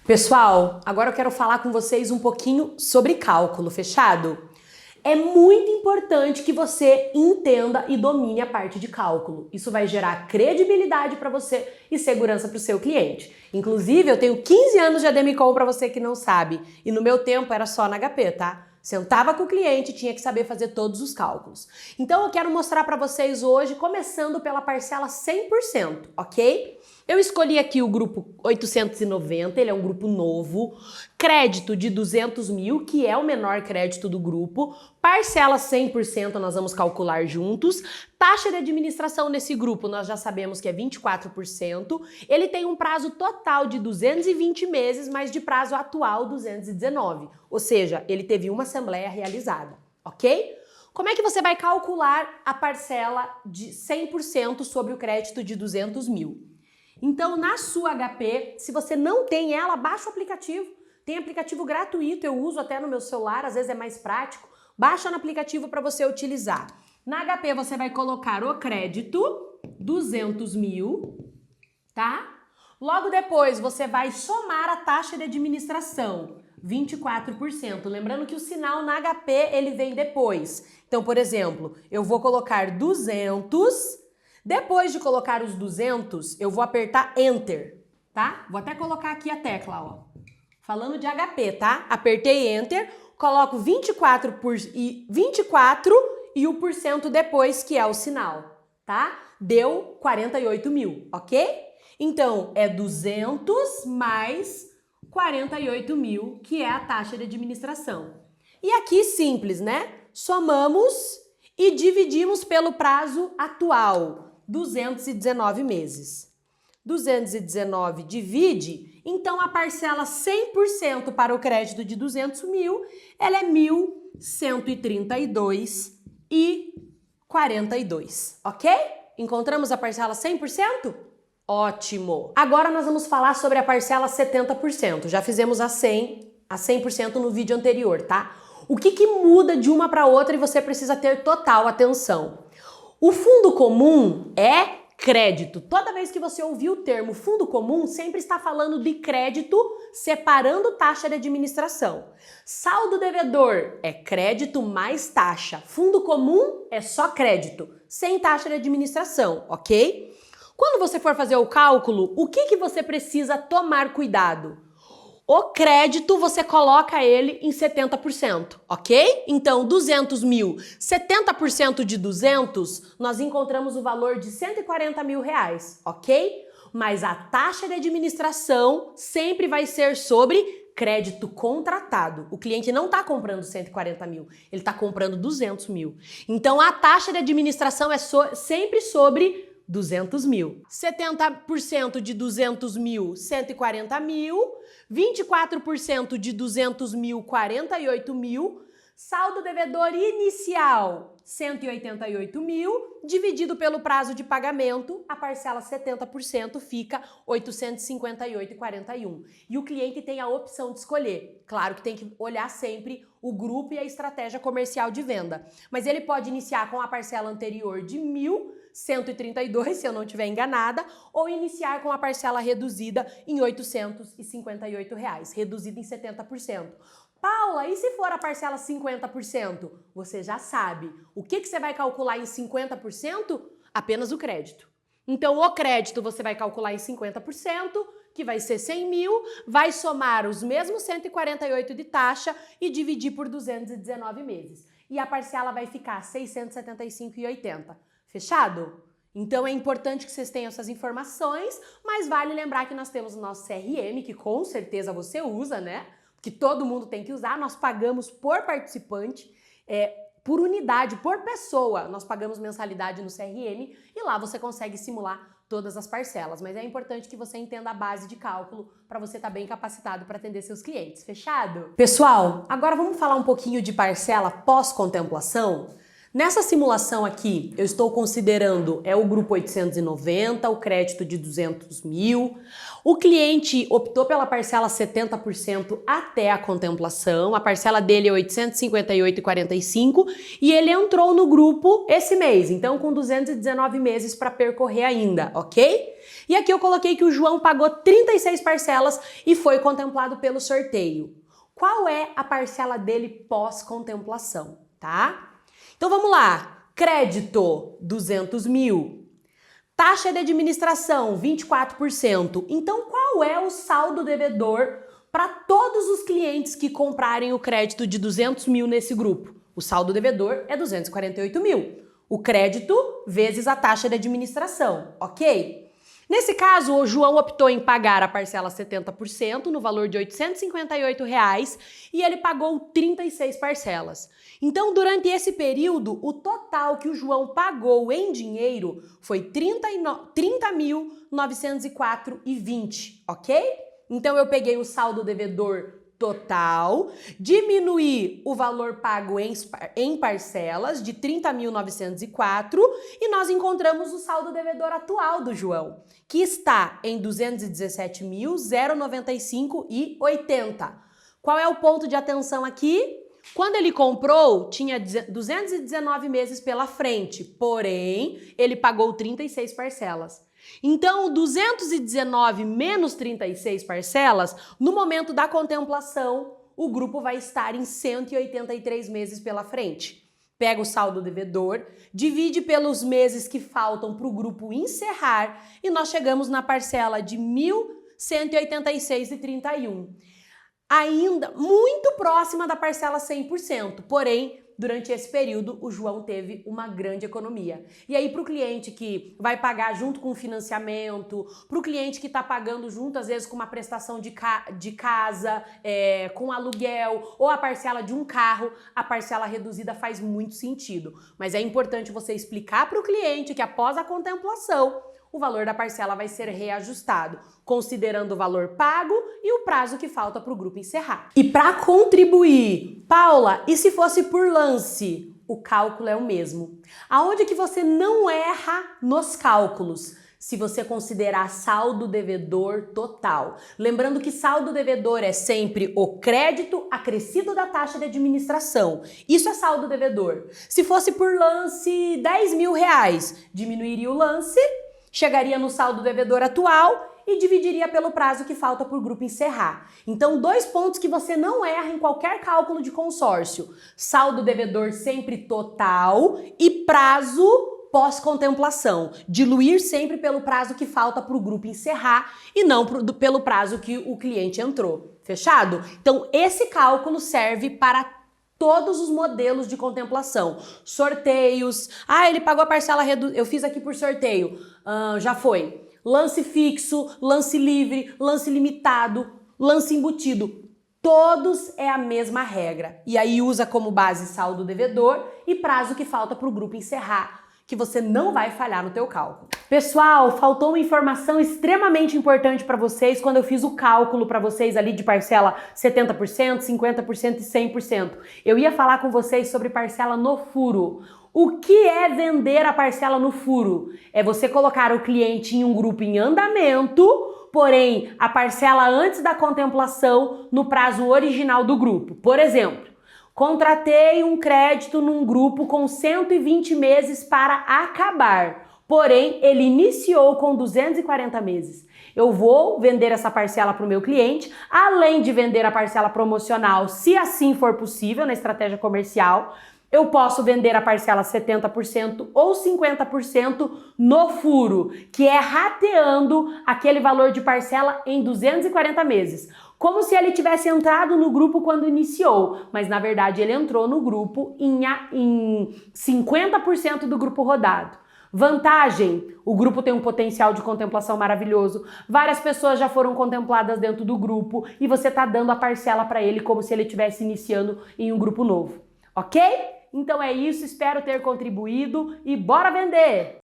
Pessoal, agora eu quero falar com vocês um pouquinho sobre cálculo, fechado? É muito importante que você entenda e domine a parte de cálculo. Isso vai gerar credibilidade para você e segurança para o seu cliente. Inclusive, eu tenho 15 anos de ADMcom para você que não sabe. E no meu tempo era só na HP, tá? Sentava com o cliente, tinha que saber fazer todos os cálculos. Então eu quero mostrar para vocês hoje, começando pela parcela 100%, ok? Eu escolhi aqui o grupo 890, ele é um grupo novo, crédito de 200 mil, que é o menor crédito do grupo, parcela 100% nós vamos calcular juntos, taxa de administração nesse grupo nós já sabemos que é 24%, ele tem um prazo total de 220 meses, mas de prazo atual 219, ou seja, ele teve uma assembleia realizada, ok? Como é que você vai calcular a parcela de 100% sobre o crédito de 200 mil? Então, na sua HP, se você não tem ela, baixa o aplicativo. Tem aplicativo gratuito, eu uso até no meu celular, às vezes é mais prático. Baixa no aplicativo para você utilizar. Na HP, você vai colocar o crédito, 200 mil, tá? Logo depois, você vai somar a taxa de administração, 24%. Lembrando que o sinal na HP, ele vem depois. Então, por exemplo, eu vou colocar 200... Depois de colocar os 200, eu vou apertar Enter, tá? Vou até colocar aqui a tecla, ó. Falando de HP, tá? Apertei Enter, coloco 24 e o porcento depois, que é o sinal, tá? Deu 48 mil, ok? Então, é 200 mais 48 mil, que é a taxa de administração. E aqui, simples, né? Somamos e dividimos pelo prazo atual. 219 meses. 219 divide, então a parcela 100% para o crédito de 200 mil, ela é 1.132,42, ok? Encontramos a parcela 100%? Ótimo! Agora nós vamos falar sobre a parcela 70%. Já fizemos a 100% no vídeo anterior, tá? O que muda de uma para outra e você precisa ter total atenção? O fundo comum é crédito. Toda vez que você ouvir o termo fundo comum, sempre está falando de crédito separando taxa de administração. Saldo devedor é crédito mais taxa. Fundo comum é só crédito, sem taxa de administração, ok? Quando você for fazer o cálculo, o que você precisa tomar cuidado? O crédito, você coloca ele em 70%, ok? Então, 200 mil, 70% de 200, nós encontramos o valor de 140 mil reais, ok? Mas a taxa de administração sempre vai ser sobre crédito contratado. O cliente não está comprando 140 mil, ele está comprando 200 mil. Então, a taxa de administração é sempre sobre 200 mil. 70% de 200 mil, 140 mil. 24% de 200 mil, 48 mil. Saldo devedor inicial, 188 mil. Dividido pelo prazo de pagamento, a parcela 70% fica 858,41. E o cliente tem a opção de escolher. Claro que tem que olhar sempre o grupo e a estratégia comercial de venda. Mas ele pode iniciar com a parcela anterior de 1.132, se eu não estiver enganada, ou iniciar com a parcela reduzida em R$ 858, reduzida em 70%. Paula, e se for a parcela 50%? Você já sabe. O que você vai calcular em 50%? Apenas o crédito. Então, o crédito você vai calcular em 50%, que vai ser 100 mil, vai somar os mesmos 148 de taxa e dividir por 219 meses. E a parcela vai ficar 675,80. Fechado? Então é importante que vocês tenham essas informações, mas vale lembrar que nós temos o nosso CRM, que com certeza você usa, né? Que todo mundo tem que usar. Nós pagamos por participante, por unidade, por pessoa. Nós pagamos mensalidade no CRM e lá você consegue simular todas as parcelas. Mas é importante que você entenda a base de cálculo para você estar bem capacitado para atender seus clientes. Fechado? Pessoal, agora vamos falar um pouquinho de parcela pós-contemplação. Nessa simulação aqui, eu estou considerando o grupo 890, o crédito de 200 mil. O cliente optou pela parcela 70% até a contemplação, a parcela dele é 858,45 e ele entrou no grupo esse mês, então com 219 meses para percorrer ainda, ok? E aqui eu coloquei que o João pagou 36 parcelas e foi contemplado pelo sorteio. Qual é a parcela dele pós-contemplação, tá? Então vamos lá, crédito 200 mil, taxa de administração 24%. Então qual é o saldo devedor para todos os clientes que comprarem o crédito de 200 mil nesse grupo? O saldo devedor é 248 mil, o crédito vezes a taxa de administração, ok? Nesse caso, o João optou em pagar a parcela 70% no valor de R$ 858 e ele pagou 36 parcelas. Então, durante esse período, o total que o João pagou em dinheiro foi R$ 30.904,20, ok? Então, eu peguei o saldo devedor total, diminuí o valor pago em parcelas de 30.904 e nós encontramos o saldo devedor atual do João, que está em 217.095,80. Qual é o ponto de atenção aqui? Quando ele comprou, tinha 219 meses pela frente, porém, ele pagou 36 parcelas. Então, 219 menos 36 parcelas, no momento da contemplação, o grupo vai estar em 183 meses pela frente. Pega o saldo devedor, divide pelos meses que faltam para o grupo encerrar e nós chegamos na parcela de R$ 1.186,31. Ainda muito próxima da parcela 100%, porém, durante esse período, o João teve uma grande economia. E aí, para o cliente que vai pagar junto com o financiamento, para o cliente que está pagando junto, às vezes, com uma prestação de casa, com aluguel, ou a parcela de um carro, a parcela reduzida faz muito sentido. Mas é importante você explicar para o cliente que, após a contemplação, o valor da parcela vai ser reajustado, considerando o valor pago e o prazo que falta para o grupo encerrar. E para contribuir, Paula, e se fosse por lance? O cálculo é o mesmo. Aonde que você não erra nos cálculos? Se você considerar saldo devedor total. Lembrando que saldo devedor é sempre o crédito acrescido da taxa de administração. Isso é saldo devedor. Se fosse por lance R$10 mil, diminuiria o lance, chegaria no saldo devedor atual e dividiria pelo prazo que falta para o grupo encerrar. Então, 2 pontos que você não erra em qualquer cálculo de consórcio. Saldo devedor sempre total e prazo pós-contemplação. Diluir sempre pelo prazo que falta para o grupo encerrar e não pelo prazo que o cliente entrou. Fechado? Então, esse cálculo serve para todos os modelos de contemplação. Sorteios. Ele pagou a parcela reduzida. Eu fiz aqui por sorteio. Já foi. Lance fixo, lance livre, lance limitado, lance embutido. Todos é a mesma regra. E aí usa como base saldo devedor e prazo que falta para o grupo encerrar, que você não vai falhar no teu cálculo. Pessoal, faltou uma informação extremamente importante para vocês quando eu fiz o cálculo para vocês ali de parcela 70%, 50% e 100%. Eu ia falar com vocês sobre parcela no furo. O que é vender a parcela no furo? É você colocar o cliente em um grupo em andamento, porém a parcela antes da contemplação no prazo original do grupo. Por exemplo, contratei um crédito num grupo com 120 meses para acabar, porém ele iniciou com 240 meses. Eu vou vender essa parcela para o meu cliente, além de vender a parcela promocional, se assim for possível na estratégia comercial. Eu posso vender a parcela 70% ou 50% no furo, que é rateando aquele valor de parcela em 240 meses. Como se ele tivesse entrado no grupo quando iniciou, mas na verdade ele entrou no grupo em 50% do grupo rodado. Vantagem, o grupo tem um potencial de contemplação maravilhoso, várias pessoas já foram contempladas dentro do grupo e você está dando a parcela para ele como se ele estivesse iniciando em um grupo novo, ok? Então é isso, espero ter contribuído e bora vender!